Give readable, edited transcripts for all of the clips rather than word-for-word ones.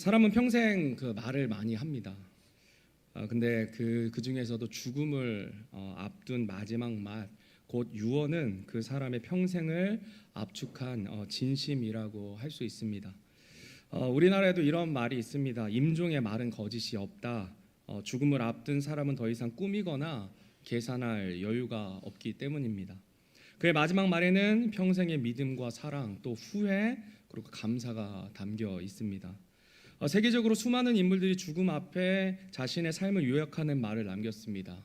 사람은 평생 그 말을 많이 합니다. 근데 그 중에서도 죽음을 앞둔 마지막 말, 곧 유언은 그 사람의 평생을 압축한 진심이라고 할 수 있습니다. 우리나라에도 이런 말이 있습니다. 임종의 말은 거짓이 없다. 죽음을 앞둔 사람은 더 이상 꾸미거나 계산할 여유가 없기 때문입니다. 그의 마지막 말에는 평생의 믿음과 사랑, 또 후회, 그리고 감사가 담겨 있습니다. 세계적으로 수많은 인물들이 죽음 앞에 자신의 삶을 요약하는 말을 남겼습니다.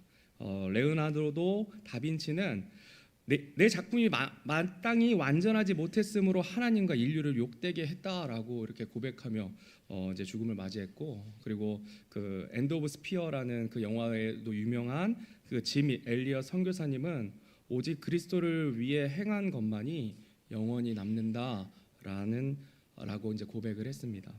레오나르도 다빈치는 내 작품이 마땅히 완전하지 못했으므로 하나님과 인류를 욕되게 했다라고 이렇게 고백하며 이제 죽음을 맞이했고, 그리고 그 엔드 오브 스피어라는 그 영화에도 유명한 그 짐 엘리엇 선교사님은 오직 그리스도를 위해 행한 것만이 영원히 남는다라고 이제 고백을 했습니다.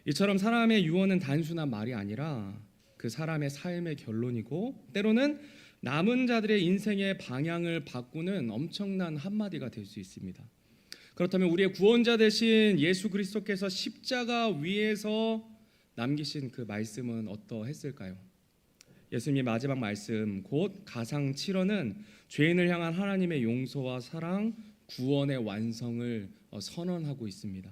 이처럼 사람의 유언은 단순한 말이 아니라 그 사람의 삶의 결론이고, 때로는 남은 자들의 인생의 방향을 바꾸는 엄청난 한마디가 될 수 있습니다. 그렇다면 우리의 구원자 되신 예수 그리스도께서 십자가 위에서 남기신 그 말씀은 어떠했을까요? 예수님의 마지막 말씀, 곧 가상 7어는 죄인을 향한 하나님의 용서와 사랑, 구원의 완성을 선언하고 있습니다.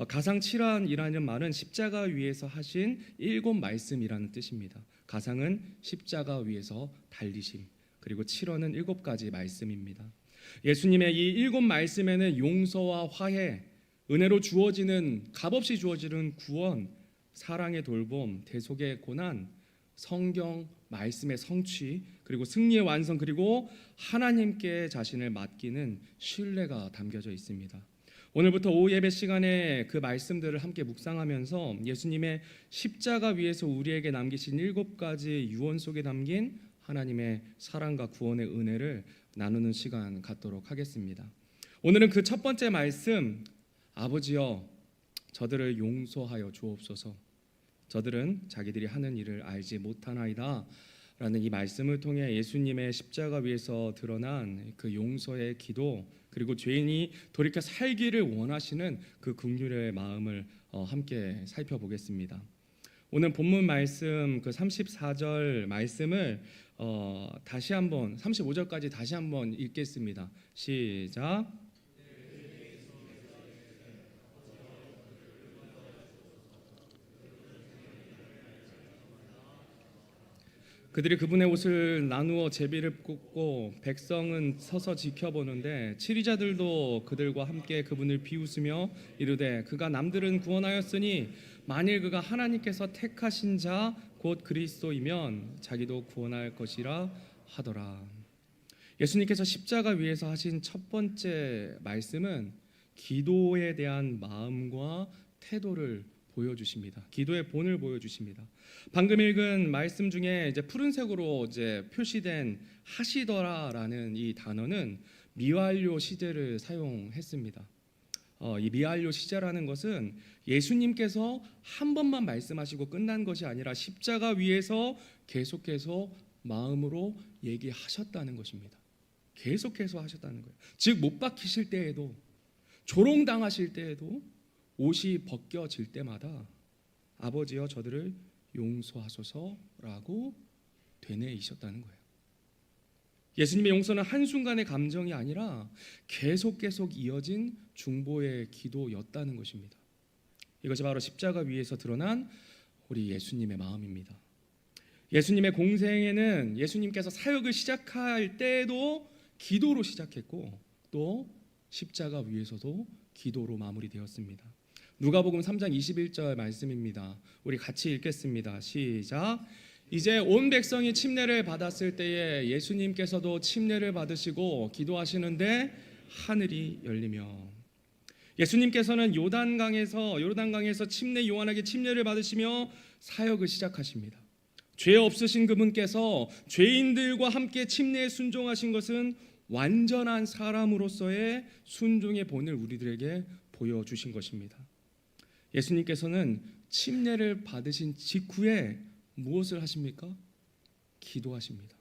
가상 7안이라는 말은 십자가 위에서 하신 7 말씀이라는 뜻입니다. 가상은 십자가 위에서 달리심, 그리고 7어는 7가지 말씀입니다. 예수님의 이 7 말씀에는 용서와 화해, 은혜로 주어지는, 값없이 주어지는 구원, 사랑의 돌봄, 대속의 고난, 성경 말씀의 성취, 그리고 승리의 완성, 그리고 하나님께 자신을 맡기는 신뢰가 담겨져 있습니다. 오늘부터 오후 예배 시간에 그 말씀들을 함께 묵상하면서 예수님의 십자가 위에서 우리에게 남기신 7가지 유언 속에 담긴 하나님의 사랑과 구원의 은혜를 나누는 시간 갖도록 하겠습니다. 오늘은 그 첫 번째 말씀, 아버지여 저들을 용서하여 주옵소서, 저들은 자기들이 하는 일을 알지 못하나이다 라는 이 말씀을 통해 예수님의 십자가 위에서 드러난 그 용서의 기도, 그리고 죄인이 돌이켜 살기를 원하시는 그 긍휼의 마음을 함께 살펴보겠습니다. 오늘 본문 말씀 그 34절 말씀을 다시 한번 35절까지 다시 한번 읽겠습니다. 시작. 그들이 그분의 옷을 나누어 제비를 꽂고 백성은 서서 지켜보는데 치리자들도 그들과 함께 그분을 비웃으며 이르되 그가 남들은 구원하였으니 만일 그가 하나님께서 택하신 자 곧 그리스도이면 자기도 구원할 것이라 하더라. 예수님께서 십자가 위에서 하신 첫 번째 말씀은 기도에 대한 마음과 태도를 보여주십니다. 기도의 본을 보여주십니다. 방금 읽은 말씀 중에 이제 푸른색으로 이제 표시된 하시더라라는 이 단어는 미완료 시제를 사용했습니다. 이 미완료 시제라는 것은 예수님께서 한 번만 말씀하시고 끝난 것이 아니라 십자가 위에서 계속해서 마음으로 얘기하셨다는 것입니다. 계속해서 하셨다는 거예요. 즉 못 박히실 때에도, 조롱당하실 때에도, 옷이 벗겨질 때마다 아버지여 저들을 용서하소서라고 되뇌이셨다는 거예요. 예수님의 용서는 한순간의 감정이 아니라 계속 이어진 중보의 기도였다는 것입니다. 이것이 바로 십자가 위에서 드러난 우리 예수님의 마음입니다. 예수님의 공생에는 예수님께서 사역을 시작할 때에도 기도로 시작했고, 또 십자가 위에서도 기도로 마무리되었습니다. 누가복음 3장 21절 말씀입니다. 우리 같이 읽겠습니다. 시작. 이제 온 백성이 침례를 받았을 때에 예수님께서도 침례를 받으시고 기도하시는데 하늘이 열리며, 예수님께서는 요단강에서 침례 요한에게 침례를 받으시며 사역을 시작하십니다. 죄 없으신 그분께서 죄인들과 함께 침례에 순종하신 것은 완전한 사람으로서의 순종의 본을 우리들에게 보여주신 것입니다. 예수님께서는 침례를 받으신 직후에 무엇을 하십니까? 기도하십니다.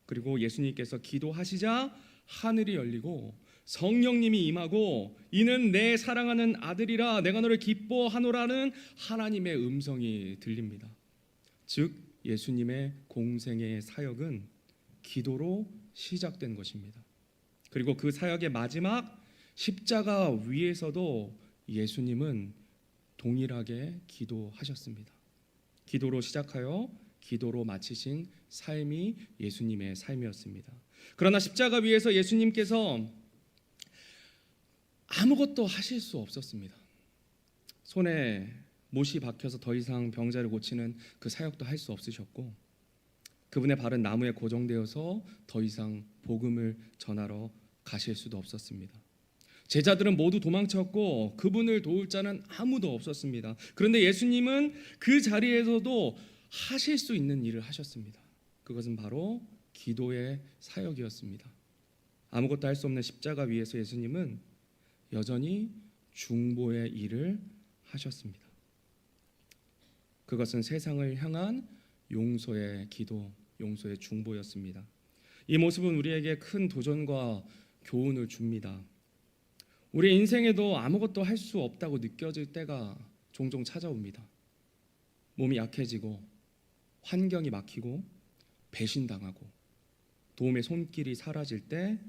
그리고 예수님께서 기도하시자 하늘이 열리고 성령님이 임하고 이는 내 사랑하는 아들이라 내가 너를 기뻐하노라는 하나님의 음성이 들립니다. 즉 예수님의 공생의 사역은 기도로 시작된 것입니다. 그리고 그 사역의 마지막 십자가 위에서도 예수님은 동일하게 기도하셨습니다. 기도로 시작하여 기도로 마치신 삶이 예수님의 삶이었습니다. 그러나 십자가 위에서 예수님께서 아무것도 하실 수 없었습니다. 손에 못이 박혀서 더 이상 병자를 고치는 그 사역도 할 수 없으셨고, 그분의 발은 나무에 고정되어서 더 이상 복음을 전하러 가실 수도 없었습니다. 제자들은 모두 도망쳤고 그분을 도울 자는 아무도 없었습니다. 그런데 예수님은 그 자리에서도 하실 수 있는 일을 하셨습니다. 그것은 바로 기도의 사역이었습니다. 아무것도 할 수 없는 십자가 위에서 예수님은 여전히 중보의 일을 하셨습니다. 그것은 세상을 향한 용서의 기도, 용서의 중보였습니다. 이 모습은 우리에게 큰 도전과 교훈을 줍니다. 우리 인생에도 아무것도 할 수 없다고 느껴질 때가 종종 찾아옵니다. 몸이 약해지고 환경이 막히고 배신당하고 도움의 손길이 사라질 때,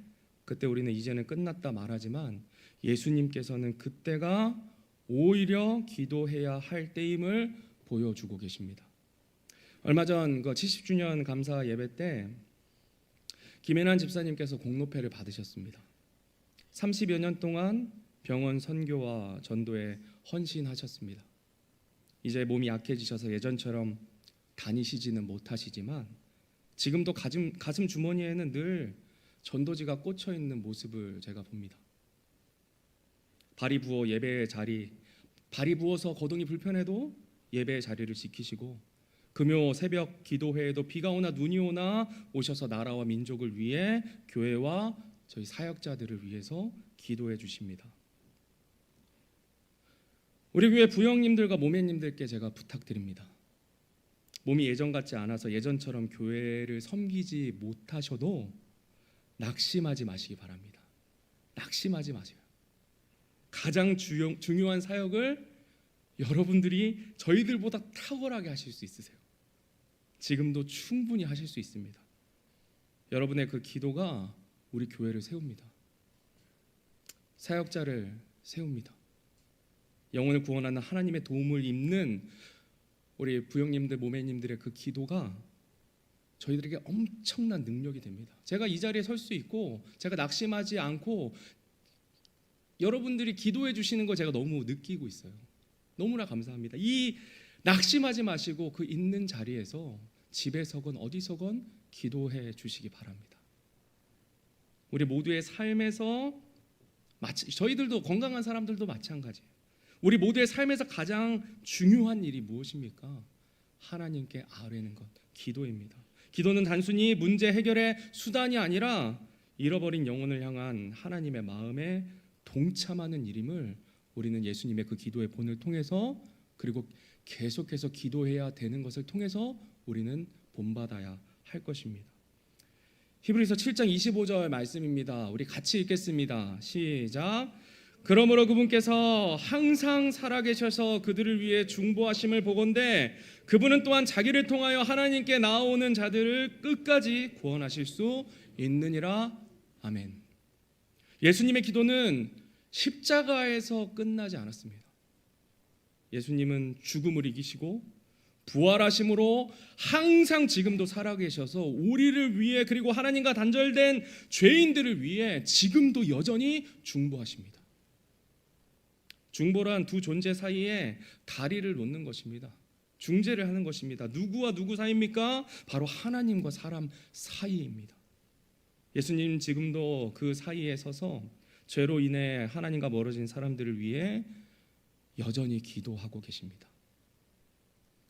그때 우리는 이제는 끝났다 말하지만 예수님께서는 그때가 오히려 기도해야 할 때임을 보여주고 계십니다. 얼마 전 70주년 감사 예배 때 김혜난 집사님께서 공로패를 받으셨습니다. 30여 년 동안 병원 선교와 전도에 헌신하셨습니다. 이제 몸이 약해지셔서 예전처럼 다니시지는 못하시지만 지금도 가슴 주머니에는 늘 전도지가 꽂혀 있는 모습을 제가 봅니다. 발이 부어 예배의 자리, 발이 부어서 거동이 불편해도 예배의 자리를 지키시고, 금요 새벽 기도회에도 비가 오나 눈이 오나 오셔서 나라와 민족을 위해 교회와 저희 사역자들을 위해서 기도해 주십니다. 우리 교회 부형님들과 모매님들께 제가 부탁드립니다. 몸이 예전 같지 않아서 예전처럼 교회를 섬기지 못하셔도 낙심하지 마시기 바랍니다. 낙심하지 마세요. 가장 중요한 사역을 여러분들이 저희들보다 탁월하게 하실 수 있으세요. 지금도 충분히 하실 수 있습니다. 여러분의 그 기도가 우리 교회를 세웁니다. 사역자를 세웁니다. 영혼을 구원하는 하나님의 도움을 입는 우리 부형님들, 모매님들의 그 기도가 저희들에게 엄청난 능력이 됩니다. 제가 이 자리에 설 수 있고 제가 낙심하지 않고 여러분들이 기도해 주시는 걸 제가 너무 느끼고 있어요. 너무나 감사합니다. 이 낙심하지 마시고 그 있는 자리에서 집에서건 어디서건 기도해 주시기 바랍니다. 우리 모두의 삶에서 저희들도 건강한 사람들도 마찬가지예요. 우리 모두의 삶에서 가장 중요한 일이 무엇입니까? 하나님께 아뢰는 것, 기도입니다. 기도는 단순히 문제 해결의 수단이 아니라 잃어버린 영혼을 향한 하나님의 마음에 동참하는 일임을 우리는 예수님의 그 기도의 본을 통해서, 그리고 계속해서 기도해야 되는 것을 통해서 우리는 본받아야 할 것입니다. 히브리서 7장 25절 말씀입니다. 우리 같이 읽겠습니다. 시작. 그러므로 그분께서 항상 살아계셔서 그들을 위해 중보하심을 보건대 그분은 또한 자기를 통하여 하나님께 나아오는 자들을 끝까지 구원하실 수 있느니라. 아멘. 예수님의 기도는 십자가에서 끝나지 않았습니다. 예수님은 죽음을 이기시고 부활하심으로 항상 지금도 살아계셔서 우리를 위해, 그리고 하나님과 단절된 죄인들을 위해 지금도 여전히 중보하십니다. 중보란 두 존재 사이에 다리를 놓는 것입니다. 중재를 하는 것입니다. 누구와 누구 사이입니까? 바로 하나님과 사람 사이입니다. 예수님 지금도 그 사이에 서서 죄로 인해 하나님과 멀어진 사람들을 위해 여전히 기도하고 계십니다.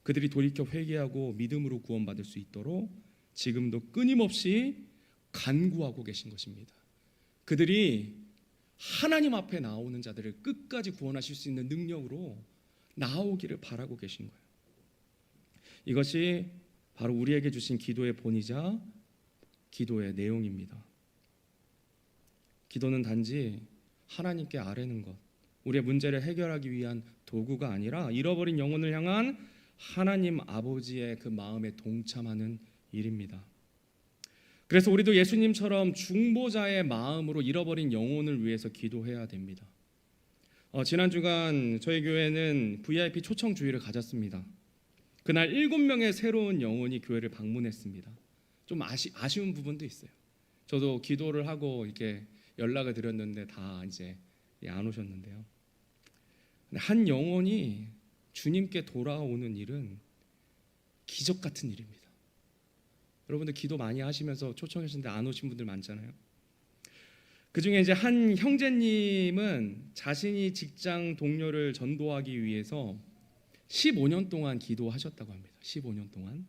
그들이 돌이켜 회개하고 믿음으로 구원받을 수 있도록 지금도 끊임없이 간구하고 계신 것입니다. 그들이 하나님 앞에 나오는 자들을 끝까지 구원하실 수 있는 능력으로 나오기를 바라고 계신 거예요. 이것이 바로 우리에게 주신 기도의 본이자 기도의 내용입니다. 기도는 단지 하나님께 아뢰는 것, 우리의 문제를 해결하기 위한 도구가 아니라 잃어버린 영혼을 향한 하나님 아버지의 그 마음에 동참하는 일입니다. 그래서 우리도 예수님처럼 중보자의 마음으로 잃어버린 영혼을 위해서 기도해야 됩니다. 지난 주간 저희 교회는 VIP 초청 주일을 가졌습니다. 그날 7명의 새로운 영혼이 교회를 방문했습니다. 좀 아쉬운 부분도 있어요. 저도 기도를 하고 이렇게 연락을 드렸는데 다 이제 안 오셨는데요. 한 영혼이 주님께 돌아오는 일은 기적 같은 일입니다. 여러분들 기도 많이 하시면서 초청하셨는데 안 오신 분들 많잖아요. 그 중에 이제 한 형제님은 자신이 직장 동료를 전도하기 위해서 15년 동안 기도하셨다고 합니다. 15년 동안.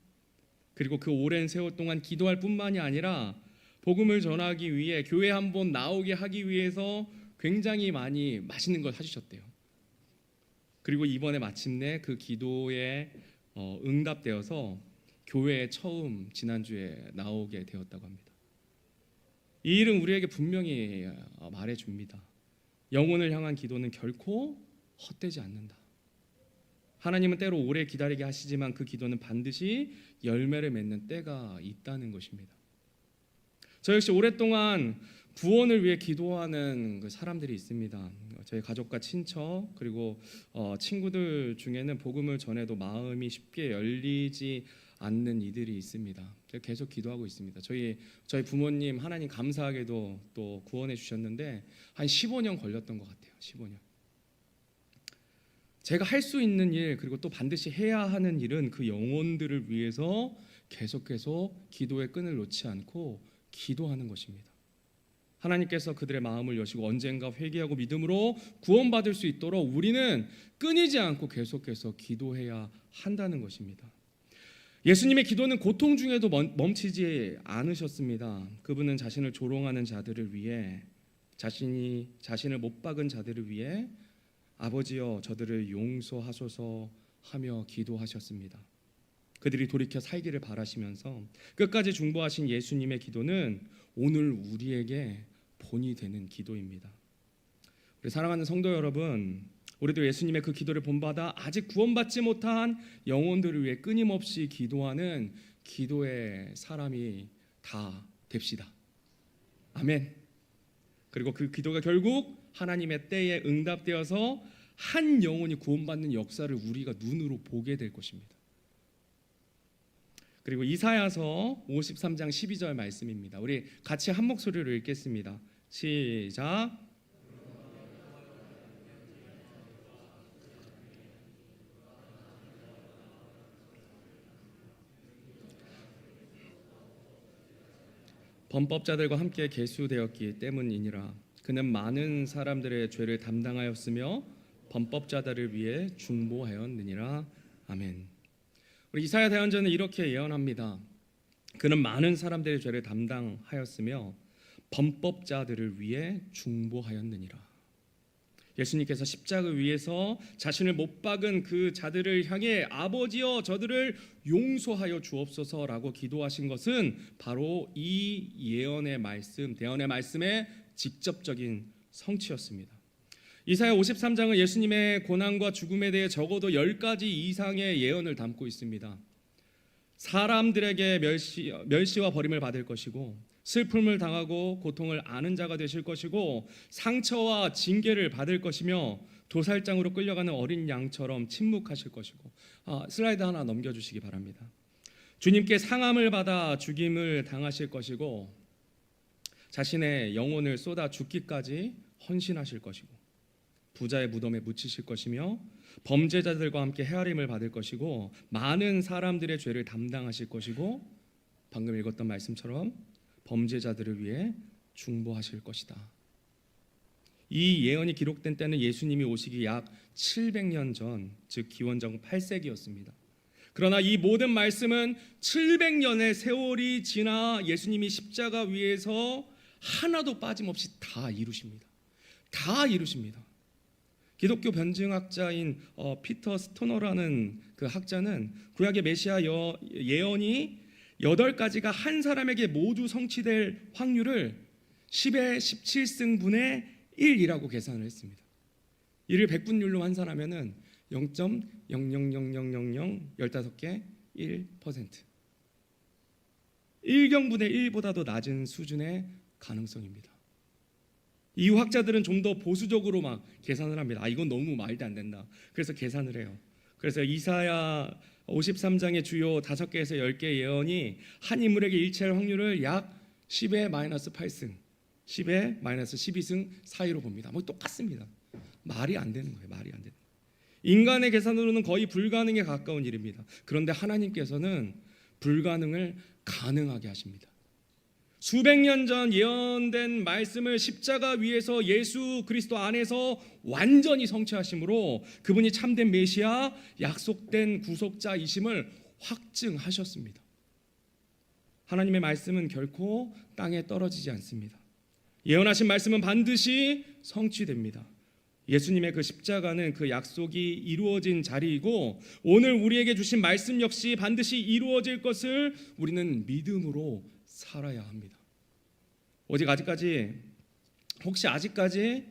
그리고 그 오랜 세월 동안 기도할 뿐만이 아니라 복음을 전하기 위해 교회 한번 나오게 하기 위해서 굉장히 많이 맛있는 걸 사주셨대요. 그리고 이번에 마침내 그 기도에 응답되어서 교회에 처음 지난주에 나오게 되었다고 합니다. 이 일은 우리에게 분명히 말해줍니다. 영혼을 향한 기도는 결코 헛되지 않는다. 하나님은 때로 오래 기다리게 하시지만 그 기도는 반드시 열매를 맺는 때가 있다는 것입니다. 저 역시 오랫동안 구원을 위해 기도하는 그 사람들이 있습니다. 저희 가족과 친척 그리고 친구들 중에는 복음을 전해도 마음이 쉽게 열리지 않는 이들이 있습니다. 계속 기도하고 있습니다. 저희 부모님 하나님 감사하게도 또 구원해 주셨는데 한 15년 걸렸던 것 같아요. 15년. 제가 할 수 있는 일 그리고 또 반드시 해야 하는 일은 그 영혼들을 위해서 계속 기도의 끈을 놓지 않고 기도하는 것입니다. 하나님께서 그들의 마음을 여시고 언젠가 회개하고 믿음으로 구원받을 수 있도록 우리는 끊이지 않고 계속해서 기도해야 한다는 것입니다. 예수님의 기도는 고통 중에도 멈추지 않으셨습니다. 그분은 자신을 조롱하는 자들을 위해 자신을 못 박은 자들을 위해 아버지여 저들을 용서하소서 하며 기도하셨습니다. 그들이 돌이켜 살기를 바라시면서 끝까지 중보하신 예수님의 기도는 오늘 우리에게 본이 되는 기도입니다. 우리 사랑하는 성도 여러분, 우리도 예수님의 그 기도를 본받아 아직 구원받지 못한 영혼들을 위해 끊임없이 기도하는 기도의 사람이 다 됩시다. 아멘. 그리고 그 기도가 결국 하나님의 때에 응답되어서 한 영혼이 구원받는 역사를 우리가 눈으로 보게 될 것입니다. 그리고 이사야서 53장 12절 말씀입니다. 우리 같이 한 목소리로 읽겠습니다. 시작. 범법자들과 함께 계수되었기 때문이니라. 그는 많은 사람들의 죄를 담당하였으며 범법자들을 위해 중보하였느니라. 아멘. 우리 이사야 대언자는 이렇게 예언합니다. 그는 많은 사람들의 죄를 담당하였으며 범법자들을 위해 중보하였느니라. 예수님께서 십자가 위에서 자신을 못 박은 그 자들을 향해 아버지여 저들을 용서하여 주옵소서라고 기도하신 것은 바로 이 예언의 말씀, 대언의 말씀의 직접적인 성취였습니다. 이사야 53장은 예수님의 고난과 죽음에 대해 적어도 10가지 이상의 예언을 담고 있습니다. 사람들에게 멸시와 버림을 받을 것이고 슬픔을 당하고 고통을 아는 자가 되실 것이고 상처와 징계를 받을 것이며 도살장으로 끌려가는 어린 양처럼 침묵하실 것이고 슬라이드 하나 넘겨주시기 바랍니다. 주님께 상함을 받아 죽임을 당하실 것이고 자신의 영혼을 쏟아 죽기까지 헌신하실 것이고 부자의 무덤에 묻히실 것이며 범죄자들과 함께 헤아림을 받을 것이고 많은 사람들의 죄를 담당하실 것이고 방금 읽었던 말씀처럼 범죄자들을 위해 중보하실 것이다. 이 예언이 기록된 때는 예수님이 오시기 약 700년 전, 즉 기원전 8세기였습니다. 그러나 이 모든 말씀은 700년의 세월이 지나 예수님이 십자가 위에서 하나도 빠짐없이 다 이루십니다. 다 이루십니다. 기독교 변증학자인 피터 스토너라는 그 학자는 구약의 메시아 예언이 8가지가 한 사람에게 모두 성취될 확률을 10의 17승분의 1이라고 계산을 했습니다. 이를 백분율로 환산하면은 0.0000000 15개 1%. 1경분의 1보다도 낮은 수준의 가능성입니다. 이후 학자들은 좀 더 보수적으로 막 계산을 합니다. 이건 너무 말도 안 된다. 그래서 계산을 해요. 그래서 이사야 53장의 주요 5개에서 10개 예언이 한 인물에게 일치할 확률을 약 10의 마이너스 8승, 10의 마이너스 12승 사이로 봅니다. 뭐 똑같습니다. 말이 안 되는 거예요. 말이 안 되는 거예요. 인간의 계산으로는 거의 불가능에 가까운 일입니다. 그런데 하나님께서는 불가능을 가능하게 하십니다. 수백 년 전 예언된 말씀을 십자가 위에서 예수 그리스도 안에서 완전히 성취하심으로 그분이 참된 메시아, 약속된 구속자이심을 확증하셨습니다. 하나님의 말씀은 결코 땅에 떨어지지 않습니다. 예언하신 말씀은 반드시 성취됩니다. 예수님의 그 십자가는 그 약속이 이루어진 자리이고 오늘 우리에게 주신 말씀 역시 반드시 이루어질 것을 우리는 믿음으로 살아야 합니다. 혹시 아직까지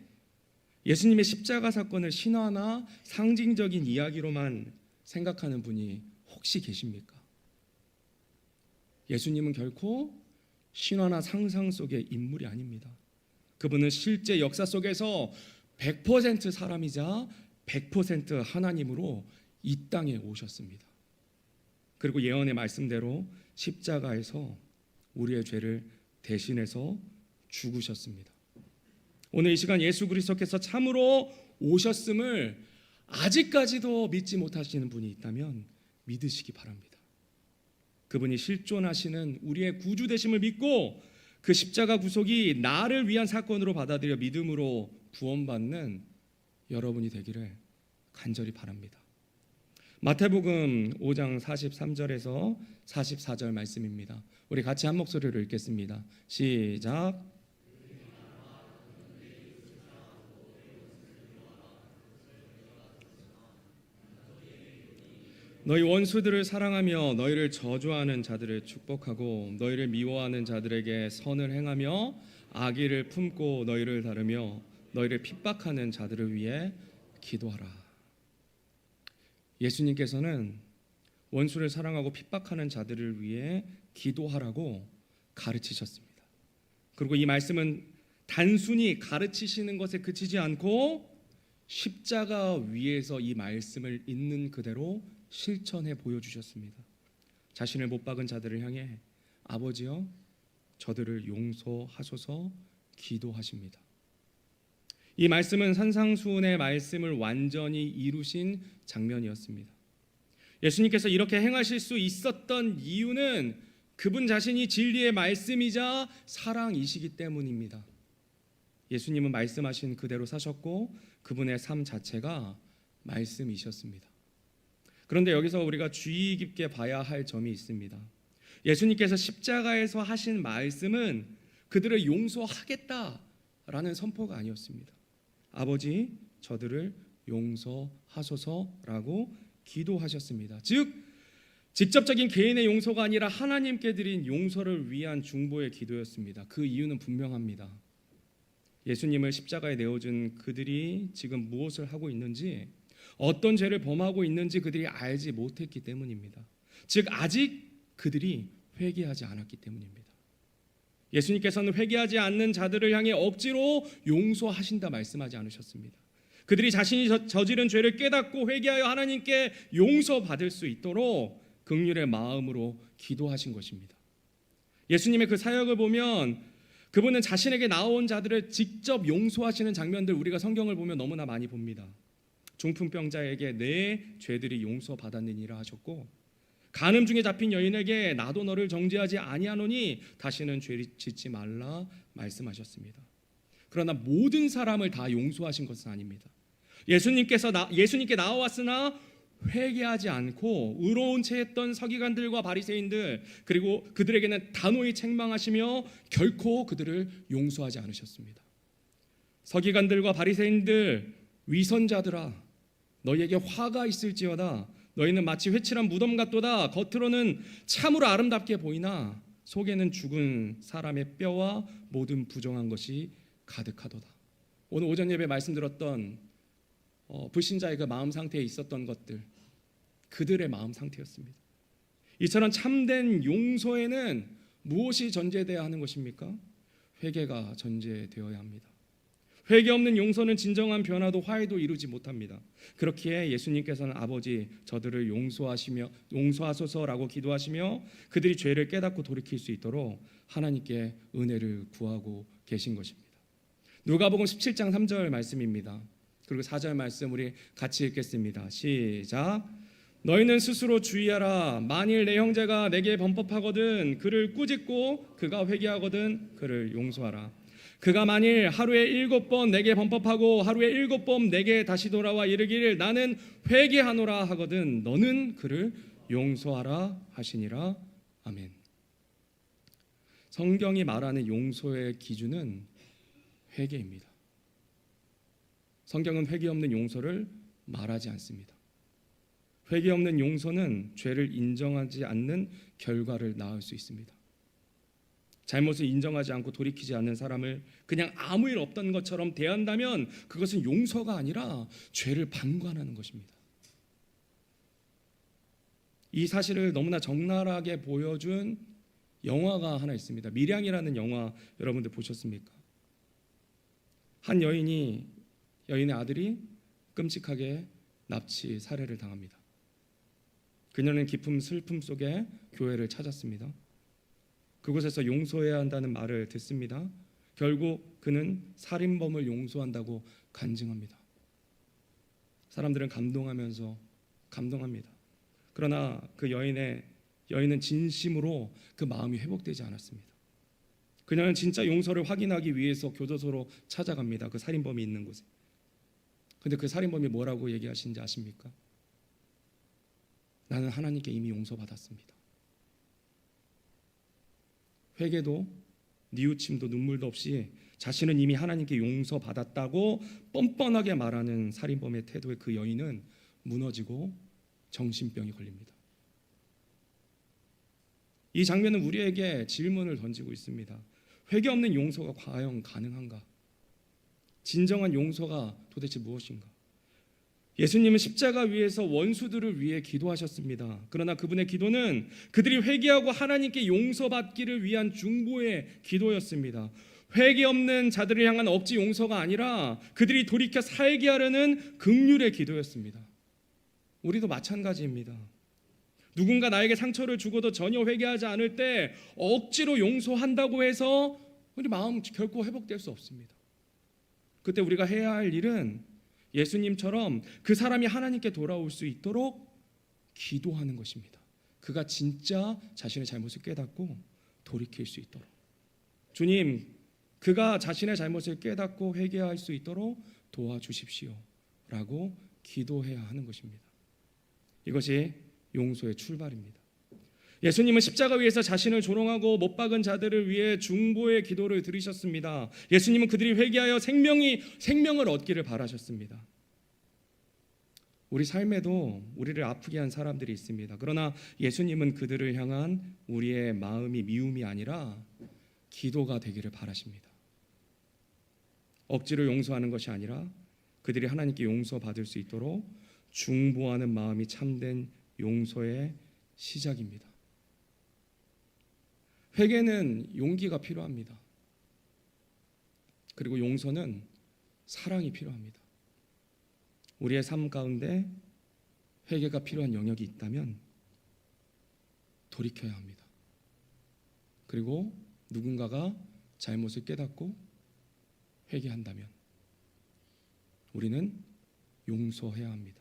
예수님의 십자가 사건을 신화나 상징적인 이야기로만 생각하는 분이 혹시 계십니까? 예수님은 결코 신화나 상상 속의 인물이 아닙니다. 그분은 실제 역사 속에서 100% 사람이자 100% 하나님으로 이 땅에 오셨습니다. 그리고 예언의 말씀대로 십자가에서 우리의 죄를 대신해서 죽으셨습니다. 오늘 이 시간 예수 그리스도께서 참으로 오셨음을 아직까지도 믿지 못하시는 분이 있다면 믿으시기 바랍니다. 그분이 실존하시는 우리의 구주 되심을 믿고 그 십자가 구속이 나를 위한 사건으로 받아들여 믿음으로 구원받는 여러분이 되기를 간절히 바랍니다. 마태복음 5장 43절에서 44절 말씀입니다. 우리 같이 한 목소리로 읽겠습니다. 시작. 너희 원수들을 사랑하며 너희를 저주하는 자들을 축복하고 너희를 미워하는 자들에게 선을 행하며 악의를 품고 너희를 다루며 너희를 핍박하는 자들을 위해 기도하라. 예수님께서는 원수를 사랑하고 핍박하는 자들을 위해 기도하라고 가르치셨습니다. 그리고 이 말씀은 단순히 가르치시는 것에 그치지 않고 십자가 위에서 이 말씀을 있는 그대로 실천해 보여주셨습니다. 자신을 못 박은 자들을 향해 아버지여 저들을 용서하소서 기도하십니다. 이 말씀은 산상수훈의 말씀을 완전히 이루신 장면이었습니다. 예수님께서 이렇게 행하실 수 있었던 이유는 그분 자신이 진리의 말씀이자 사랑이시기 때문입니다. 예수님은 말씀하신 그대로 사셨고 그분의 삶 자체가 말씀이셨습니다. 그런데 여기서 우리가 주의 깊게 봐야 할 점이 있습니다. 예수님께서 십자가에서 하신 말씀은 그들을 용서하겠다라는 선포가 아니었습니다. 아버지 저들을 용서하소서라고 기도하셨습니다. 즉 직접적인 개인의 용서가 아니라 하나님께 드린 용서를 위한 중보의 기도였습니다. 그 이유는 분명합니다. 예수님을 십자가에 내어준 그들이 지금 무엇을 하고 있는지, 어떤 죄를 범하고 있는지 그들이 알지 못했기 때문입니다. 즉 아직 그들이 회개하지 않았기 때문입니다. 예수님께서는 회개하지 않는 자들을 향해 억지로 용서하신다 말씀하지 않으셨습니다. 그들이 자신이 저지른 죄를 깨닫고 회개하여 하나님께 용서받을 수 있도록 긍휼의 마음으로 기도하신 것입니다. 예수님의 그 사역을 보면 그분은 자신에게 나온 자들을 직접 용서하시는 장면들 우리가 성경을 보면 너무나 많이 봅니다. 중풍병자에게 내 죄들이 용서받았느니라 하셨고, 간음 중에 잡힌 여인에게 나도 너를 정죄하지 아니하노니 다시는 죄 짓지 말라 말씀하셨습니다. 그러나 모든 사람을 다 용서하신 것은 아닙니다. 예수님께 나와왔으나 회개하지 않고 의로운 채 했던 서기관들과 바리새인들, 그리고 그들에게는 단호히 책망하시며 결코 그들을 용서하지 않으셨습니다. 서기관들과 바리새인들, 위선자들아, 너희에게 화가 있을지어다. 너희는 마치 회칠한 무덤 같도다. 겉으로는 참으로 아름답게 보이나 속에는 죽은 사람의 뼈와 모든 부정한 것이 가득하도다. 오늘 오전 예배 말씀 들었던 불신자의 그 마음 상태에 있었던 것들, 그들의 마음 상태였습니다. 이처럼 참된 용서에는 무엇이 전제되어야 하는 것입니까? 회개가 전제되어야 합니다. 회개 없는 용서는 진정한 변화도 화해도 이루지 못합니다. 그렇기에 예수님께서는 아버지 저들을 용서하소서라고 기도하시며 그들이 죄를 깨닫고 돌이킬 수 있도록 하나님께 은혜를 구하고 계신 것입니다. 누가복음 17장 3절 말씀입니다. 그리고 4절 말씀 우리 같이 읽겠습니다. 시작. 너희는 스스로 주의하라. 만일 내 형제가 내게 범법하거든 그를 꾸짖고 그가 회개하거든 그를 용서하라. 그가 만일 하루에 7번 내게 범법하고 하루에 7번 내게 다시 돌아와 이르기를 나는 회개하노라 하거든 너는 그를 용서하라 하시니라. 아멘. 성경이 말하는 용서의 기준은 회개입니다. 성경은 회개 없는 용서를 말하지 않습니다. 회개 없는 용서는 죄를 인정하지 않는 결과를 낳을 수 있습니다. 잘못을 인정하지 않고 돌이키지 않는 사람을 그냥 아무 일 없던 것처럼 대한다면 그것은 용서가 아니라 죄를 방관하는 것입니다. 이 사실을 너무나 적나라하게 보여준 영화가 하나 있습니다. 밀양이라는 영화 여러분들 보셨습니까? 한 여인의 아들이 끔찍하게 납치 살해를 당합니다. 그녀는 깊은 슬픔 속에 교회를 찾았습니다. 그곳에서 용서해야 한다는 말을 듣습니다. 결국 그는 살인범을 용서한다고 간증합니다. 사람들은 감동합니다. 그러나 그 여인은 진심으로 그 마음이 회복되지 않았습니다. 그녀는 진짜 용서를 확인하기 위해서 교도소로 찾아갑니다. 그 살인범이 있는 곳에. 근데 그 살인범이 뭐라고 얘기하시는지 아십니까? 나는 하나님께 이미 용서받았습니다. 회개도 뉘우침도 눈물도 없이 자신은 이미 하나님께 용서받았다고 뻔뻔하게 말하는 살인범의 태도에 그 여인은 무너지고 정신병이 걸립니다. 이 장면은 우리에게 질문을 던지고 있습니다. 회개 없는 용서가 과연 가능한가? 진정한 용서가 도대체 무엇인가? 예수님은 십자가 위에서 원수들을 위해 기도하셨습니다. 그러나 그분의 기도는 그들이 회개하고 하나님께 용서받기를 위한 중보의 기도였습니다. 회개 없는 자들을 향한 억지 용서가 아니라 그들이 돌이켜 살게 하려는 긍휼의 기도였습니다. 우리도 마찬가지입니다. 누군가 나에게 상처를 주고도 전혀 회개하지 않을 때 억지로 용서한다고 해서 우리 마음 결코 회복될 수 없습니다. 그때 우리가 해야 할 일은 예수님처럼 그 사람이 하나님께 돌아올 수 있도록 기도하는 것입니다. 그가 진짜 자신의 잘못을 깨닫고 돌이킬 수 있도록. 주님, 그가 자신의 잘못을 깨닫고 회개할 수 있도록 도와주십시오 라고 기도해야 하는 것입니다. 이것이 용서의 출발입니다. 예수님은 십자가 위에서 자신을 조롱하고 못 박은 자들을 위해 중보의 기도를 드리셨습니다. 예수님은 그들이 회개하여 생명을 얻기를 바라셨습니다. 우리 삶에도 우리를 아프게 한 사람들이 있습니다. 그러나 예수님은 그들을 향한 우리의 마음이 미움이 아니라 기도가 되기를 바라십니다. 억지로 용서하는 것이 아니라 그들이 하나님께 용서받을 수 있도록 중보하는 마음이 참된 용서의 시작입니다. 회개는 용기가 필요합니다. 그리고 용서는 사랑이 필요합니다. 우리의 삶 가운데 회개가 필요한 영역이 있다면 돌이켜야 합니다. 그리고 누군가가 잘못을 깨닫고 회개한다면 우리는 용서해야 합니다.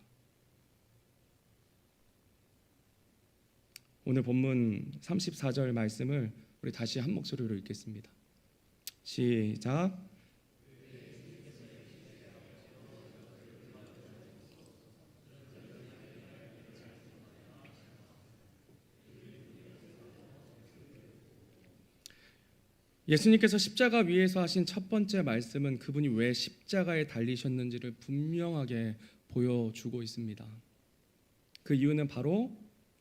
오늘 본문 34절 말씀을 우리 다시 한 목소리로 읽겠습니다. 시작. 예수님께서 십자가 위에서 하신 첫 번째 말씀은 그분이 왜 십자가에 달리셨는지를 분명하게 보여주고 있습니다. 그 이유는 바로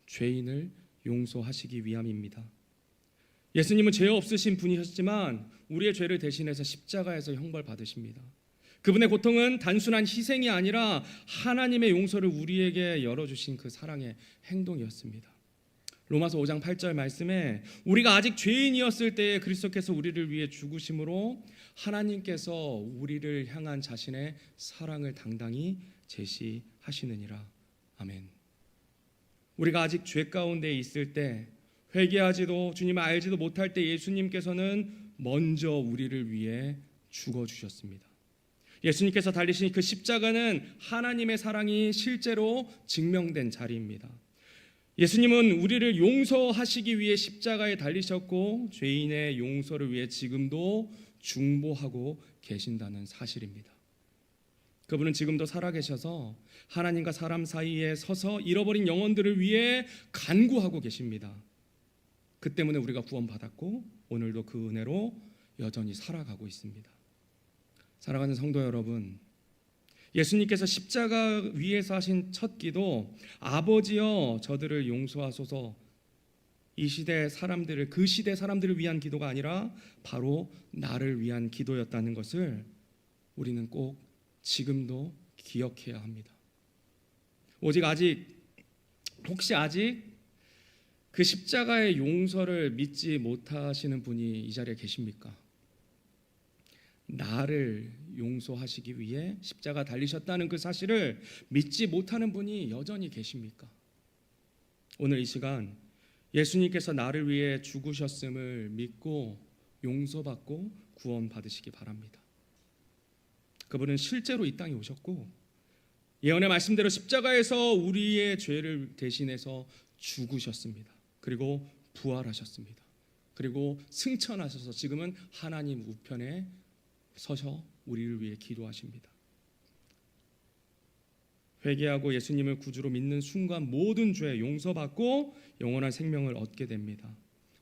죄인을 용서하시기 위함입니다. 예수님은 죄 없으신 분이셨지만 우리의 죄를 대신해서 십자가에서 형벌받으십니다. 그분의 고통은 단순한 희생이 아니라 하나님의 용서를 우리에게 열어주신 그 사랑의 행동이었습니다. 로마서 5장 8절 말씀에 우리가 아직 죄인이었을 때에 그리스도께서 우리를 위해 죽으심으로 하나님께서 우리를 향한 자신의 사랑을 당당히 제시하시느니라. 아멘. 우리가 아직 죄 가운데 있을 때, 회개하지도 주님을 알지도 못할 때 예수님께서는 먼저 우리를 위해 죽어주셨습니다. 예수님께서 달리신 그 십자가는 하나님의 사랑이 실제로 증명된 자리입니다. 예수님은 우리를 용서하시기 위해 십자가에 달리셨고 죄인의 용서를 위해 지금도 중보하고 계신다는 사실입니다. 그분은 지금도 살아계셔서 하나님과 사람 사이에 서서 잃어버린 영혼들을 위해 간구하고 계십니다. 그 때문에 우리가 구원받았고 오늘도 그 은혜로 여전히 살아가고 있습니다. 사랑하는 성도 여러분, 예수님께서 십자가 위에서 하신 첫 기도, 아버지여 저들을 용서하소서, 이 시대 사람들을, 그 시대 사람들을 위한 기도가 아니라 바로 나를 위한 기도였다는 것을 우리는 꼭 지금도 기억해야 합니다. 혹시 아직 그 십자가의 용서를 믿지 못하시는 분이 이 자리에 계십니까? 나를 용서하시기 위해 십자가 달리셨다는 그 사실을 믿지 못하는 분이 여전히 계십니까? 오늘 이 시간 예수님께서 나를 위해 죽으셨음을 믿고 용서받고 구원받으시기 바랍니다. 그분은 실제로 이 땅에 오셨고 예언의 말씀대로 십자가에서 우리의 죄를 대신해서 죽으셨습니다. 그리고 부활하셨습니다. 그리고 승천하셔서 지금은 하나님 우편에 서서 우리를 위해 기도하십니다. 회개하고 예수님을 구주로 믿는 순간 모든 죄 용서받고 영원한 생명을 얻게 됩니다.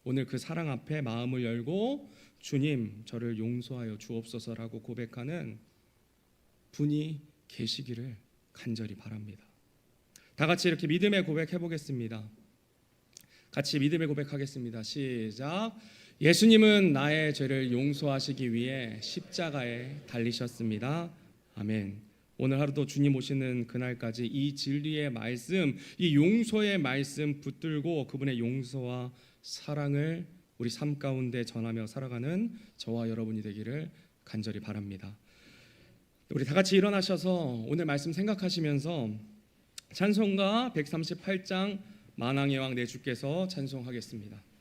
오늘 그 사랑 앞에 마음을 열고 주님 저를 용서하여 주옵소서라고 고백하는 분이 계시기를 간절히 바랍니다. 다 같이 이렇게 믿음의 고백해 보겠습니다. 같이 믿음의 고백하겠습니다. 시작. 예수님은 나의 죄를 용서하시기 위해 십자가에 달리셨습니다. 아멘. 오늘 하루도 주님 오시는 그날까지 이 진리의 말씀, 이 용서의 말씀 붙들고 그분의 용서와 사랑을 우리 삶 가운데 전하며 살아가는 저와 여러분이 되기를 간절히 바랍니다. 우리 다 같이 일어나셔서 오늘 말씀 생각하시면서 찬송가 138장 만왕의 왕 내 주께서 찬송하겠습니다.